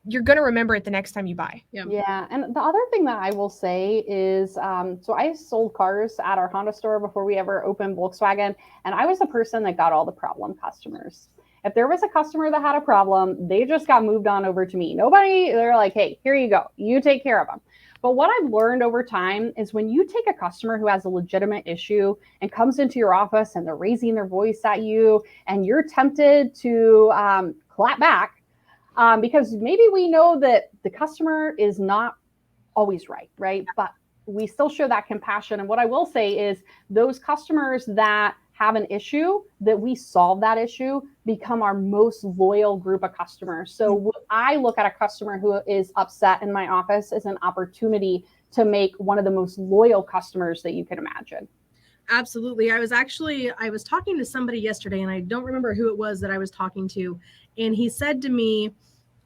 you're going to remember it the next time you buy. Yeah. And the other thing that I will say is, so I sold cars at our Honda store before we ever opened Volkswagen. And I was the person that got all the problem customers. If there was a customer that had a problem, they just got moved on over to me. They're like, hey, here you go. You take care of them. But what I've learned over time is when you take a customer who has a legitimate issue and comes into your office and they're raising their voice at you and you're tempted to clap back, because maybe we know that the customer is not always right? But we still show that compassion. And what I will say is those customers that have an issue, that we solve that issue, become our most loyal group of customers. So when I look at a customer who is upset in my office as an opportunity to make one of the most loyal customers that you can imagine. Absolutely. I was talking to somebody yesterday, and I don't remember who it was that I was talking to. And he said to me,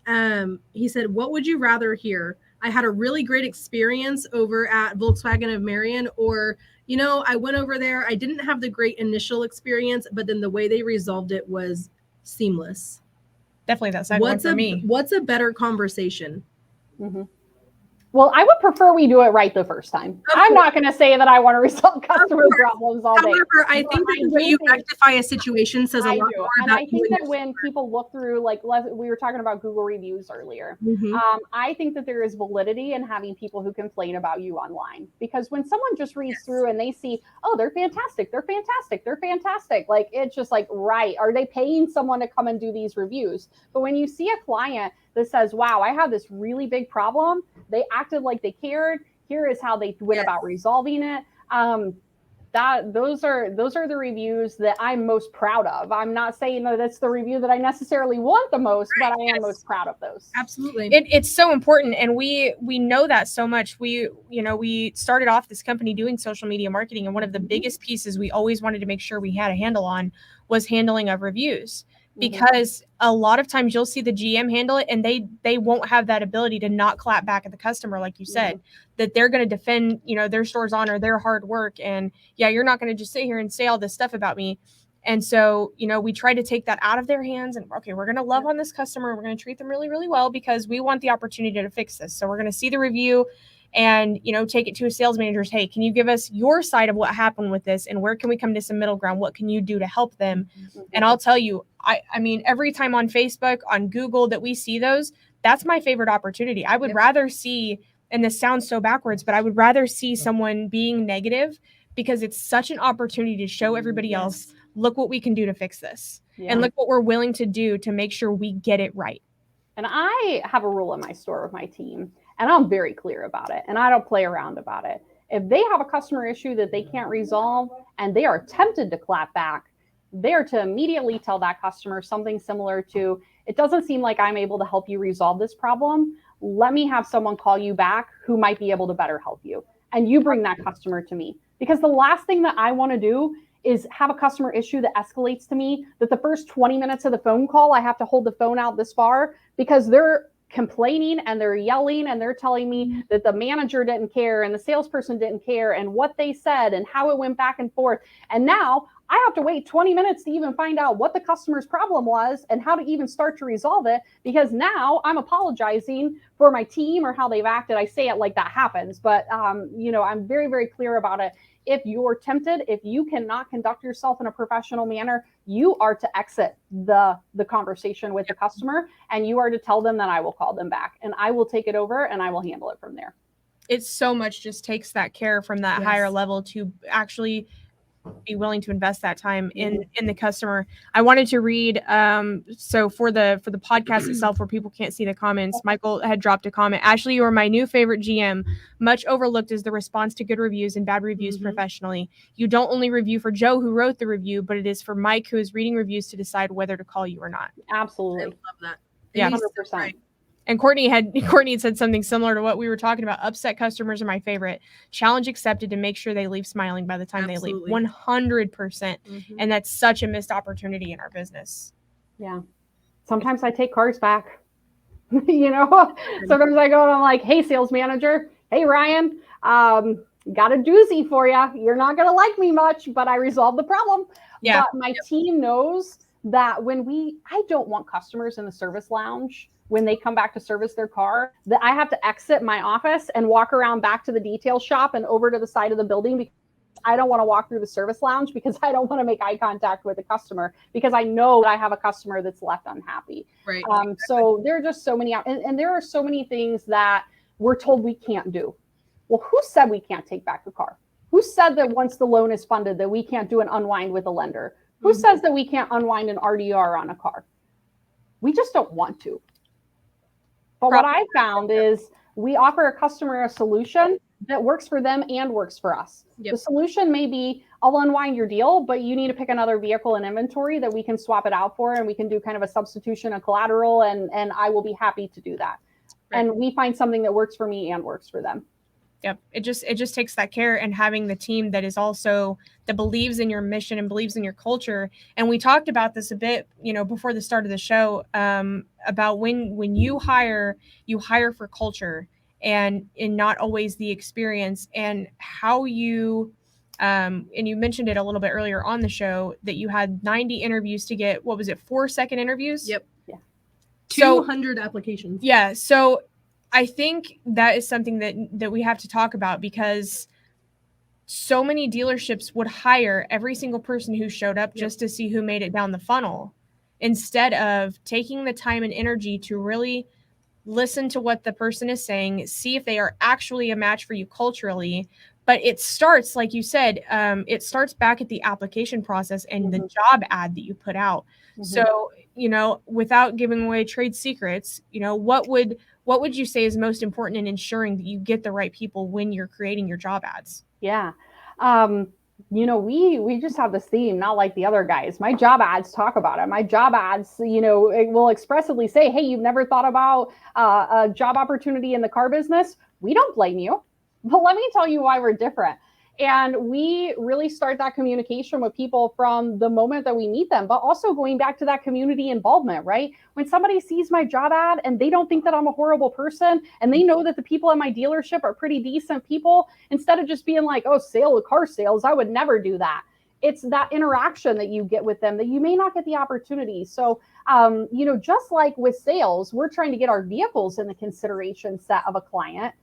what would you rather hear? I had a really great experience over at Volkswagen of Marion, or, I went over there. I didn't have the great initial experience, but then the way they resolved it was seamless. Definitely that second one for me. What's a better conversation? Mm-hmm. Well, I would prefer we do it right the first time. I'm not going to say that I want to resolve customer problems all day. However, I think that the way you rectify a situation says a lot more and about I think that when people look through, like we were talking about Google reviews earlier, I think that there is validity in having people who complain about you online. Because when someone just reads through and they see, oh, they're fantastic, like it's just like, right, are they paying someone to come and do these reviews? But when you see a client that says, wow, I have this really big problem, they acted like they cared, here is how they went about resolving it. Those are the reviews that I'm most proud of. I'm not saying that that's the review that I necessarily want the most, but I am most proud of those. Absolutely. It's so important. And we know that so much. We started off this company doing social media marketing. And one of the biggest pieces we always wanted to make sure we had a handle on was handling of reviews. Because a lot of times you'll see the GM handle it and they won't have that ability to not clap back at the customer, like you said, that they're going to defend, their store's honor, their hard work. And you're not going to just sit here and say all this stuff about me. And so, we try to take that out of their hands and, okay, we're going to love on this customer. We're going to treat them really, really well because we want the opportunity to fix this. So we're going to see the review and, take it to a sales manager's, hey, can you give us your side of what happened with this? And where can we come to some middle ground? What can you do to help them? And I'll tell you, I mean, every time on Facebook, on Google that we see those, that's my favorite opportunity. I would rather see, and this sounds so backwards, but I would rather see someone being negative because it's such an opportunity to show everybody else, look what we can do to fix this. And look what we're willing to do to make sure we get it right. And I have a rule in my store with my team, and I'm very clear about it, and I don't play around about it. If they have a customer issue that they can't resolve and they are tempted to clap back, they are to immediately tell that customer something similar to, it doesn't seem like I'm able to help you resolve this problem. Let me have someone call you back who might be able to better help you. And you bring that customer to me. Because the last thing that I want to do is have a customer issue that escalates to me, that the first 20 minutes of the phone call, I have to hold the phone out this far because they're complaining and they're yelling and they're telling me that the manager didn't care and the salesperson didn't care and what they said and how it went back and forth. And now I have to wait 20 minutes to even find out what the customer's problem was and how to even start to resolve it, because now I'm apologizing for my team or how they've acted. I say it like that happens, but I'm very, very clear about it. If you're tempted, if you cannot conduct yourself in a professional manner, you are to exit the conversation with the customer and you are to tell them that I will call them back and I will take it over and I will handle it from there. It's so much just takes that care from that higher level to actually be willing to invest that time in the customer. I wanted to read so for the podcast itself, where people can't see the comments, Michael had dropped a comment. Ashlee, you are my new favorite GM. Much overlooked is the response to good reviews and bad reviews professionally. You don't only review for Joe, who wrote the review, but it is for Mike, who is reading reviews to decide whether to call you or not. Absolutely. I love that. Yeah, 100%. And Courtney had said something similar to what we were talking about. Upset customers are my favorite. Challenge accepted to make sure they leave smiling by the time they leave. 100%. And that's such a missed opportunity in our business. Yeah. Sometimes I take cars back. Sometimes I go and I'm like, hey, sales manager. Hey, Ryan, got a doozy for you. You're not going to like me much, but I resolved the problem. Yeah. But my team knows that I don't want customers in the service lounge when they come back to service their car, that I have to exit my office and walk around back to the detail shop and over to the side of the building, because I don't want to walk through the service lounge because I don't want to make eye contact with the customer, because I know that I have a customer that's left unhappy. Right. So there are just so many, and there are so many things that we're told we can't do. Well, who said we can't take back the car? Who said that once the loan is funded that we can't do an unwind with a lender? Who says that we can't unwind an RDR on a car? We just don't want to. But what I found is we offer a customer a solution that works for them and works for us. Yep. The solution may be, I'll unwind your deal, but you need to pick another vehicle in inventory that we can swap it out for, and we can do kind of a substitution of collateral, and I will be happy to do that. Right. And we find something that works for me and works for them. Yep. It just takes that care, and having the team that is also, that believes in your mission and believes in your culture. And we talked about this a bit, before the start of the show, about when you hire for culture and not always the experience, and how you, and you mentioned it a little bit earlier on the show that you had 90 interviews to get, what was it, 4-second interviews? Yep. Yeah. 200 applications. Yeah. So I think that is something that we have to talk about, because so many dealerships would hire every single person who showed up just to see who made it down the funnel, instead of taking the time and energy to really listen to what the person is saying, see if they are actually a match for you culturally. But it starts, like you said, it starts back at the application process and the job ad that you put out. So, without giving away trade secrets, what would you say is most important in ensuring that you get the right people when you're creating your job ads? Yeah. We just have this theme, not like the other guys. My job ads talk about it. My job ads, it will expressively say, hey, you've never thought about a job opportunity in the car business? We don't blame you. But let me tell you why we're different. And we really start that communication with people from the moment that we meet them, but also going back to that community involvement, right? When somebody sees my job ad and they don't think that I'm a horrible person, and they know that the people at my dealership are pretty decent people, instead of just being like, oh, car sales, I would never do that. It's that interaction that you get with them that you may not get the opportunity. So, just like with sales, we're trying to get our vehicles in the consideration set of a client.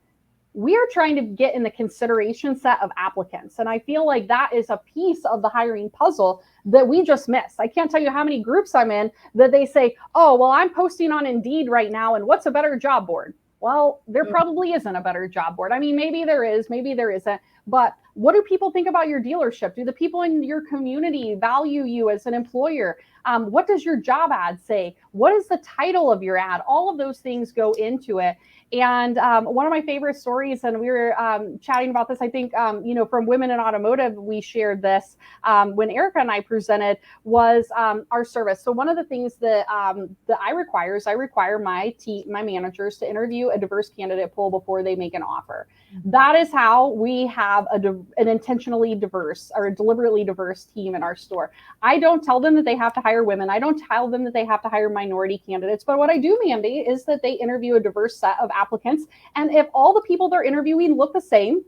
We are trying to get in the consideration set of applicants. And I feel like that is a piece of the hiring puzzle that we just missed. I can't tell you how many groups I'm in that they say, oh, well, I'm posting on Indeed right now, and what's a better job board? Well, there probably isn't a better job board. I mean, maybe there is, maybe there isn't. But what do people think about your dealership? Do the people in your community value you as an employer? What does your job ad say? What is the title of your ad? All of those things go into it. And one of my favorite stories, and we were chatting about this, I think, from Women in Automotive, we shared this when Erica and I presented, was our service. So one of the things that I require my managers to interview a diverse candidate pool before they make an offer. That is how we have an intentionally diverse or a deliberately diverse team in our store. I don't tell them that they have to hire women. I don't tell them that they have to hire minority candidates. But what I do mandate is that they interview a diverse set of applicants. And if all the people they're interviewing look the same,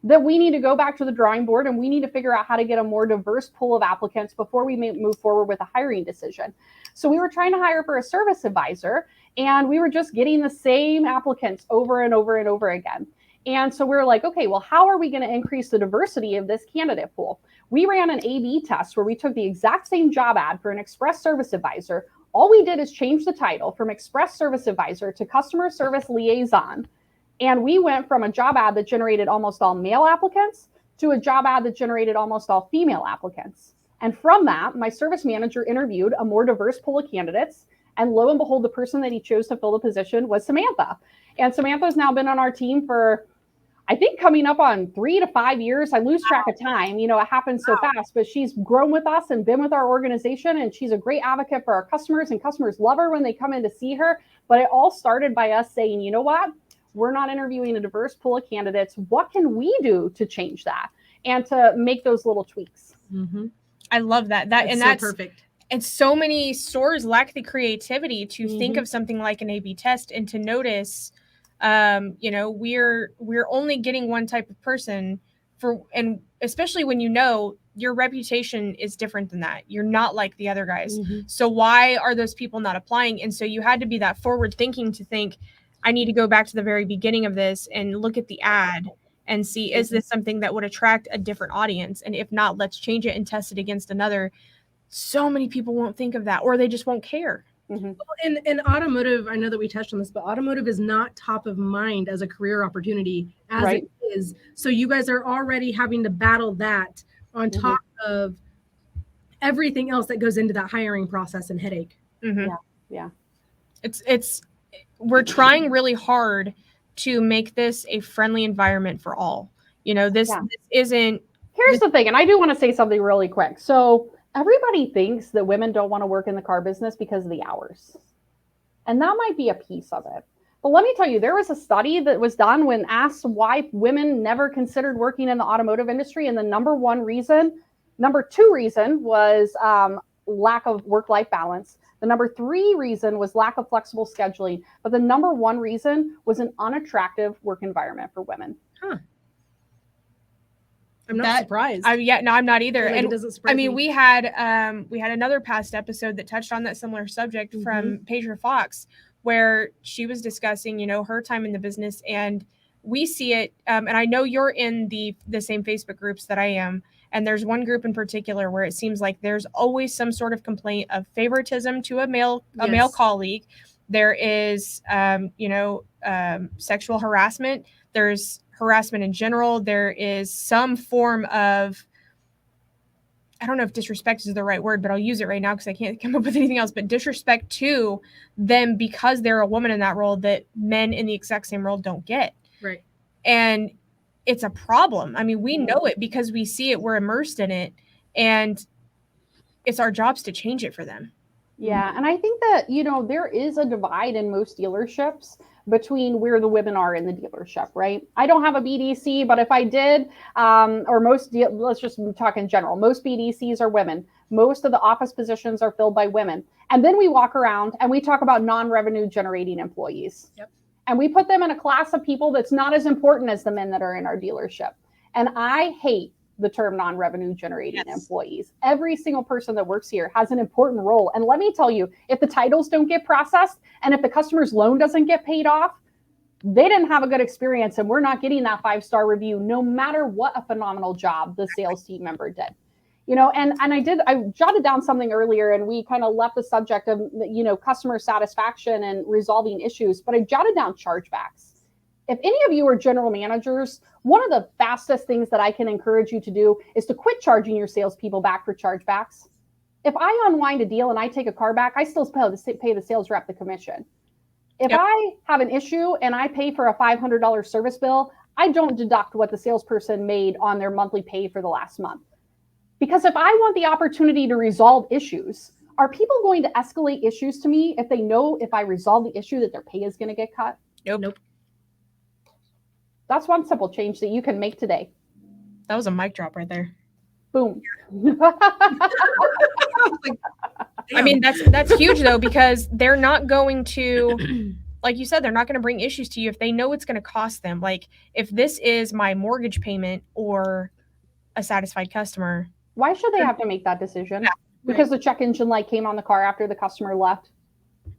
then we need to go back to the drawing board, and we need to figure out how to get a more diverse pool of applicants before we may move forward with a hiring decision. So we were trying to hire for a service advisor, and we were just getting the same applicants over and over and over again. And so we were like, okay, well, how are we going to increase the diversity of this candidate pool? We ran an A/B test where we took the exact same job ad for an express service advisor. All we did is change the title from express service advisor to customer service liaison. And we went from a job ad that generated almost all male applicants to a job ad that generated almost all female applicants. And from that, my service manager interviewed a more diverse pool of candidates. And lo and behold, the person that he chose to fill the position was Samantha. And Samantha's now been on our team for, I think, coming up on 3 to 5 years. I lose track of time. It happens so fast, but she's grown with us and been with our organization, and she's a great advocate for our customers, and customers love her when they come in to see her. But it all started by us saying, you know what? We're not interviewing a diverse pool of candidates. What can we do to change that and to make those little tweaks? Mm-hmm. I love that. That's so perfect. And so many stores lack the creativity to think of something like an A/B test and to notice, we're only getting one type of person and especially when your reputation is different than that. You're not like the other guys. So why are those people not applying? And so you had to be that forward thinking to think, I need to go back to the very beginning of this and look at the ad and see, is this something that would attract a different audience? And if not, let's change it and test it against another. So many people won't think of that, or they just won't care. Well, in automotive, I know that we touched on this, but automotive is not top of mind as a career opportunity as it is. So you guys are already having to battle that on top of everything else that goes into that hiring process and headache. Yeah. We're trying really hard to make this a friendly environment for all. This isn't. Here's the thing, and I do want to say something really quick. So everybody thinks that women don't want to work in the car business because of the hours. And that might be a piece of it. But let me tell you, there was a study that was done when asked why women never considered working in the automotive industry. And the number two reason was lack of work-life balance. The number 3 reason was lack of flexible scheduling. But the number 1 reason was an unattractive work environment for women. I'm not surprised. No, I'm not either. Like, and it doesn't surprise me. We had another past episode that touched on that similar subject from Pedro Fox, where she was discussing, her time in the business, and we see it. And I know you're in the same Facebook groups that I am. And there's one group in particular where it seems like there's always some sort of complaint of favoritism to a male colleague. There is, sexual harassment. There's harassment in general. There is some form of, I don't know if disrespect is the right word, but I'll use it right now because I can't come up with anything else, but disrespect to them because they're a woman in that role that men in the exact same role don't get. Right. And it's a problem. I mean, we know it because we see it, we're immersed in it, and it's our jobs to change it for them. Yeah. And I think that, there is a divide in most dealerships between where the women are in the dealership, right? I don't have a BDC, but if I did, let's just talk in general. Most BDCs are women. Most of the office positions are filled by women. And then we walk around and we talk about non-revenue generating employees. Yep. And we put them in a class of people that's not as important as the men that are in our dealership. And I hate the term non-revenue generating employees. Every single person that works here has an important role. And let me tell you, if the titles don't get processed and if the customer's loan doesn't get paid off, they didn't have a good experience and we're not getting that 5-star review, no matter what a phenomenal job the sales team member did. And I jotted down something earlier and we kind of left the subject of, customer satisfaction and resolving issues, but I jotted down chargebacks. If any of you are general managers, one of the fastest things that I can encourage you to do is to quit charging your salespeople back for chargebacks. If I unwind a deal and I take a car back, I still pay the sales rep the commission. If I have an issue and I pay for a $500 service bill, I don't deduct what the salesperson made on their monthly pay for the last month. Because if I want the opportunity to resolve issues, are people going to escalate issues to me if they know if I resolve the issue that their pay is going to get cut? Nope. That's one simple change that you can make today. That was a mic drop right there. Boom. I mean, that's huge though, because they're not going to, like you said, they're not going to bring issues to you if they know it's going to cost them. Like if this is my mortgage payment or a satisfied customer. Why should they have to make that decision? Yeah, because the check engine light came on the car after the customer left.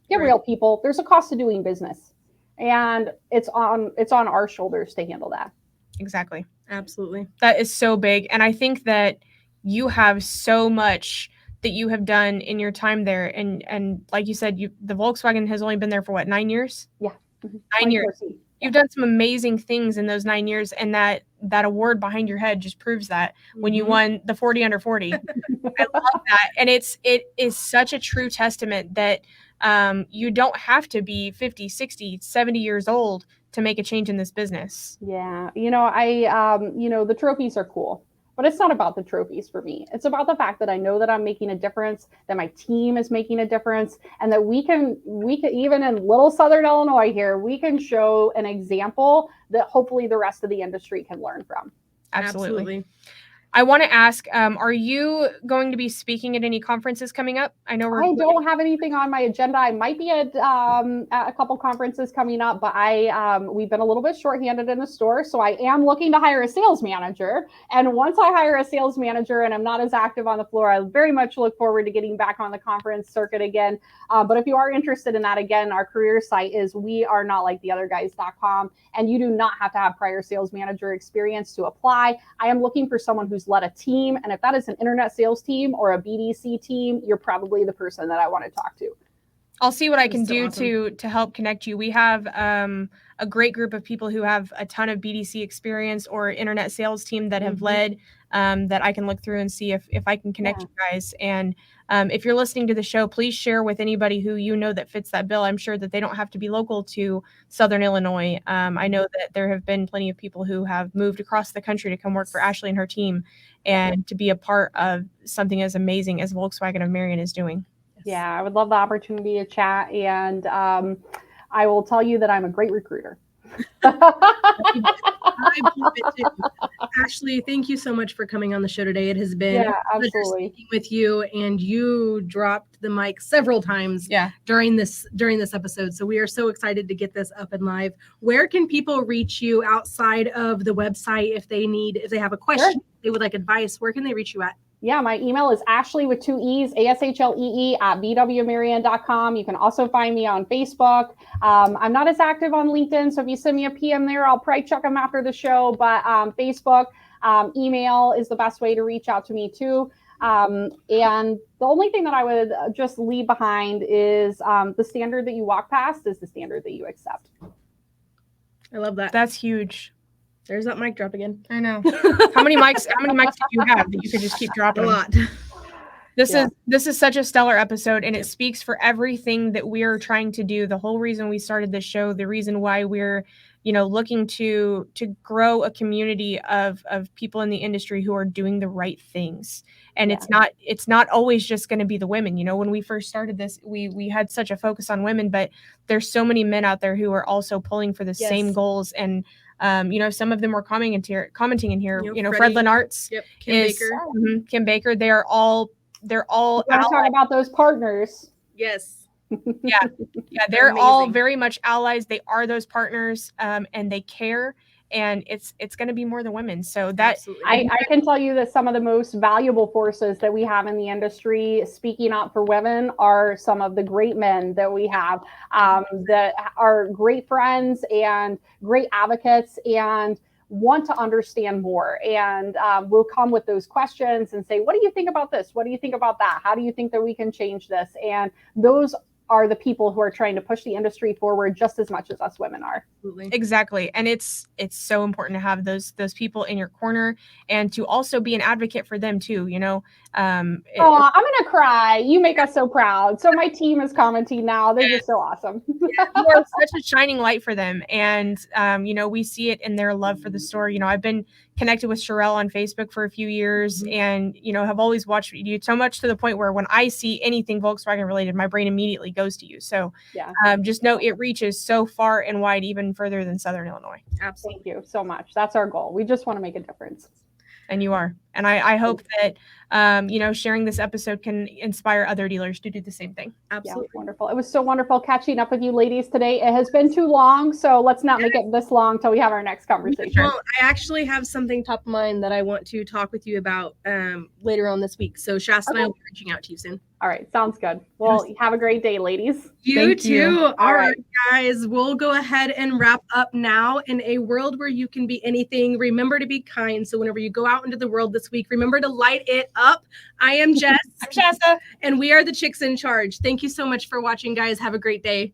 Get real, people. There's a cost to doing business. And it's on our shoulders to handle that. Exactly. Absolutely. That is so big. And I think that you have so much that you have done in your time there. And like you said, the Volkswagen has only been there for 9 years? Yeah. 9 years. You've done some amazing things in those 9 years. And that award behind your head just proves that when you won the 40 under 40. I love that. And it is such a true testament that you don't have to be 50, 60, 70 years old to make a change in this business. Yeah. The trophies are cool, but it's not about the trophies for me. It's about the fact that I know that I'm making a difference, that my team is making a difference, and that we can even in little Southern Illinois here, we can show an example that hopefully the rest of the industry can learn from. Absolutely. I want to ask, are you going to be speaking at any conferences coming up? I don't have anything on my agenda. I might be at a couple conferences coming up, but we've been a little bit shorthanded in the store. So I am looking to hire a sales manager. And once I hire a sales manager and I'm not as active on the floor, I very much look forward to getting back on the conference circuit again. But if you are interested in that, again, our career site is wearenotliketheotherguys.com. And you do not have to have prior sales manager experience to apply. I am looking for someone who's led a team. And if that is an internet sales team or a BDC team, you're probably the person that I want to talk to. I'll see what I can so do awesome. to help connect you. We have a great group of people who have a ton of BDC experience or internet sales team that have led that I can look through and see if I can connect you guys. And if you're listening to the show, please share with anybody who you know that fits that bill. I'm sure that they don't have to be local to Southern Illinois. I know that there have been plenty of people who have moved across the country to come work for Ashlee and her team and to be a part of something as amazing as Volkswagen of Marion is doing. Yeah, I would love the opportunity to chat, and I will tell you that I'm a great recruiter. I believe it too. Ashlee, thank you so much for coming on the show today. It has been a pleasure speaking with you, and you dropped the mic several times during this episode. So we are so excited to get this up and live. Where can people reach you outside of the website if they have a question, they would like advice? Where can they reach you at? Yeah, my email is Ashlee with 2 E's, ASHLEE @VWMarion.com. You can also find me on Facebook. I'm not as active on LinkedIn, so if you send me a PM there, I'll probably check them after the show. But Facebook, email is the best way to reach out to me too. And the only thing that I would just leave behind is the standard that you walk past is the standard that you accept. I love that. That's huge. There's that mic drop again. I know. How many mics do you have that you could just keep dropping? A lot. This is such a stellar episode, and it speaks for everything that we're trying to do. The whole reason we started this show, the reason why we're, looking to grow a community of people in the industry who are doing the right things. And it's not always just going to be the women. When we first started this, we had such a focus on women, but there's so many men out there who are also pulling for the same goals. And some of them were commenting in here. Fred Lenartz, Kim Baker. They're all talking about those partners. Yes. Yeah. They're all very much allies. They are those partners, and they care. And it's going to be more than women. So that I can tell you that some of the most valuable forces that we have in the industry speaking up for women are some of the great men that we have that are great friends and great advocates and want to understand more. And we'll come with those questions and say, what do you think about this? What do you think about that? How do you think that we can change this? And those are the people who are trying to push the industry forward just as much as us women are. Exactly. And it's so important to have those people in your corner and to also be an advocate for them too, I'm gonna cry. You make us so proud. So my team is commenting now. They're just so awesome. You are such a shining light for them. And we see it in their love for the store. I've been connected with Sherelle on Facebook for a few years and have always watched you so much to the point where when I see anything Volkswagen related, my brain immediately goes to you. So just know it reaches so far and wide, even further than Southern Illinois. Absolutely. Thank you so much. That's our goal. We just want to make a difference. And you are. And I hope that, sharing this episode can inspire other dealers to do the same thing. Absolutely. Yeah, wonderful. It was so wonderful catching up with you ladies today. It has been too long, so let's not make it this long till we have our next conversation. Well, I actually have something top of mind that I want to talk with you about later on this week. So Shasta and I will be reaching out to you soon. All right. Sounds good. Well, have a great day, ladies. You too. All right, guys, we'll go ahead and wrap up now. In a world where you can be anything, remember to be kind. So whenever you go out into the world this week, remember to light it up. I am Jess. I'm Shasta. And we are the Chicks in Charge. Thank you so much for watching, guys. Have a great day.